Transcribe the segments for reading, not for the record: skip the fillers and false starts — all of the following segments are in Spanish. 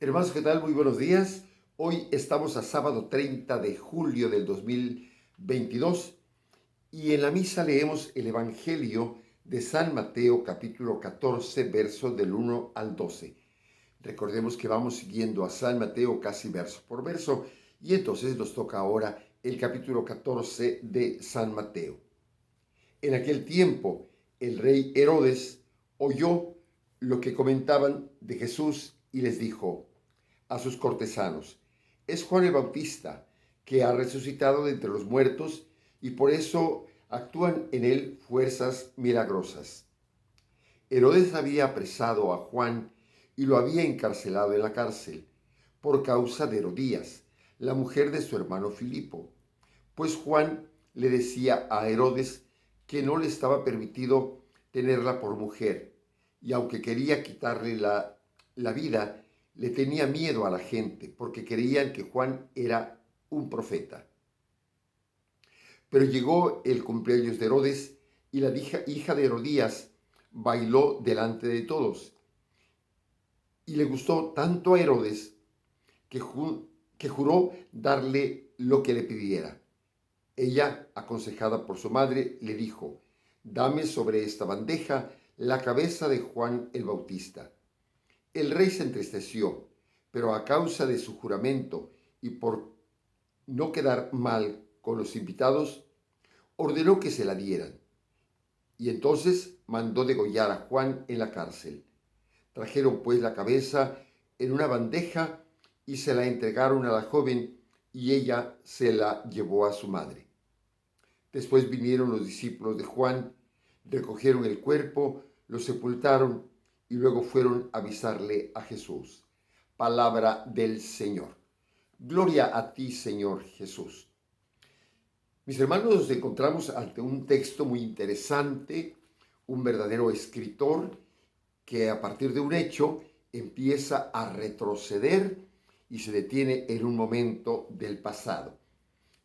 Hermanos, ¿qué tal? Muy buenos días. Hoy estamos a sábado 30 de julio del 2022 y en la misa leemos el Evangelio de San Mateo capítulo 14, versos del 1 al 12. Recordemos que vamos siguiendo a San Mateo casi verso por verso y entonces nos toca ahora el capítulo 14 de San Mateo. En aquel tiempo el rey Herodes oyó lo que comentaban de Jesús y les dijo a sus cortesanos: es Juan el Bautista, que ha resucitado de entre los muertos, y por eso actúan en él fuerzas milagrosas. Herodes había apresado a Juan y lo había encarcelado en la cárcel por causa de Herodías, la mujer de su hermano Filipo, pues Juan le decía a Herodes que no le estaba permitido tenerla por mujer, y aunque quería quitarle la vida, le tenía miedo a la gente, porque creían que Juan era un profeta. Pero llegó el cumpleaños de Herodes y la hija de Herodías bailó delante de todos. Y le gustó tanto a Herodes que juró darle lo que le pidiera. Ella, aconsejada por su madre, le dijo: dame sobre esta bandeja la cabeza de Juan el Bautista. El rey se entristeció, pero a causa de su juramento y por no quedar mal con los invitados, ordenó que se la dieran. Y entonces mandó degollar a Juan en la cárcel. Trajeron pues la cabeza en una bandeja y se la entregaron a la joven, y ella se la llevó a su madre. Después vinieron los discípulos de Juan, recogieron el cuerpo, lo sepultaron y luego fueron a avisarle a Jesús. Palabra del Señor. Gloria a ti, Señor Jesús. Mis hermanos, nos encontramos ante un texto muy interesante, un verdadero escritor que a partir de un hecho empieza a retroceder y se detiene en un momento del pasado.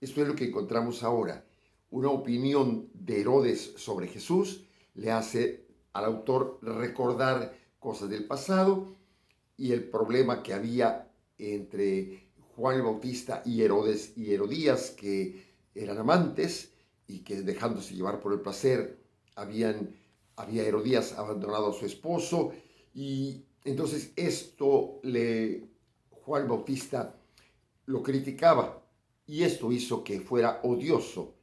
Esto es lo que encontramos ahora. Una opinión de Herodes sobre Jesús le hace al autor recordar cosas del pasado y el problema que había entre Juan el Bautista y Herodes y Herodías, que eran amantes y que, dejándose llevar por el placer, había Herodías abandonado a su esposo, y entonces Juan el Bautista lo criticaba, y esto hizo que fuera odioso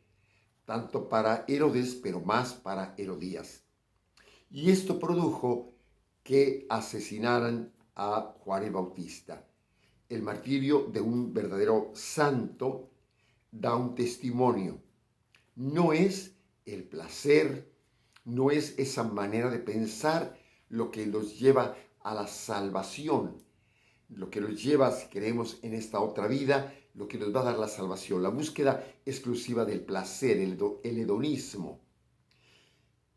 tanto para Herodes, pero más para Herodías. Y esto produjo que asesinaran a Juan el Bautista. El martirio de un verdadero santo da un testimonio. No es el placer, no es esa manera de pensar lo que nos lleva a la salvación, lo que nos lleva, si queremos, en esta otra vida, lo que nos va a dar la salvación, la búsqueda exclusiva del placer, el hedonismo.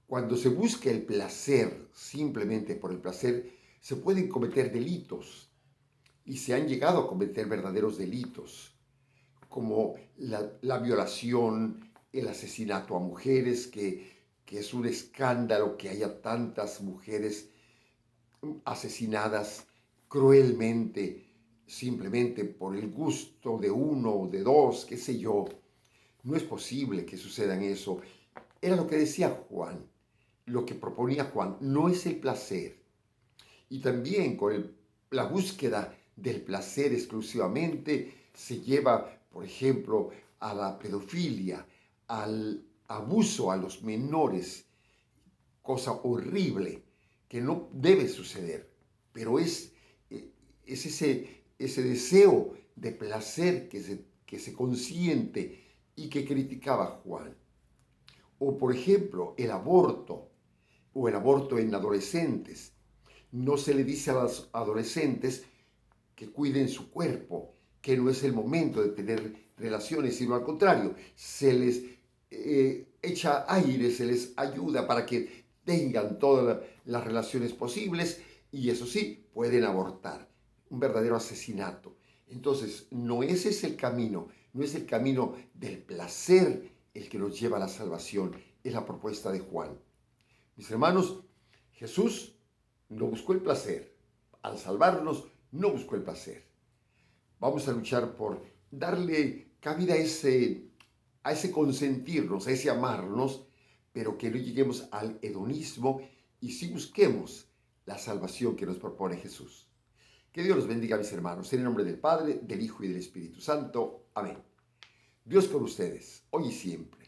Cuando se busca el placer simplemente por el placer, se pueden cometer delitos, y se han llegado a cometer verdaderos delitos, como la violación, el asesinato a mujeres, que es un escándalo que haya tantas mujeres asesinadas cruelmente, simplemente por el gusto de uno o de dos, qué sé yo. No es posible que suceda eso. Era lo que decía Juan, lo que proponía Juan, no es el placer. Y también con la búsqueda del placer exclusivamente se lleva, por ejemplo, a la pedofilia, al abuso a los menores, cosa horrible que no debe suceder, pero es ese deseo de placer que se consiente y que criticaba Juan. O por ejemplo, el aborto, o el aborto en adolescentes. No se le dice a los adolescentes que cuiden su cuerpo, que no es el momento de tener relaciones, sino al contrario, se les echa aire, se les ayuda para que tengan todas las relaciones posibles, y eso sí, pueden abortar. Un verdadero asesinato. Entonces, no ese es el camino, no es el camino del placer el que nos lleva a la salvación, es la propuesta de Juan. Mis hermanos, Jesús no buscó el placer. Al salvarnos, no buscó el placer. Vamos a luchar por darle cabida a ese consentirnos, a ese amarnos, pero que no lleguemos al hedonismo y sí busquemos la salvación que nos propone Jesús. Que Dios los bendiga, mis hermanos, en el nombre del Padre, del Hijo y del Espíritu Santo. Amén. Dios con ustedes, hoy y siempre.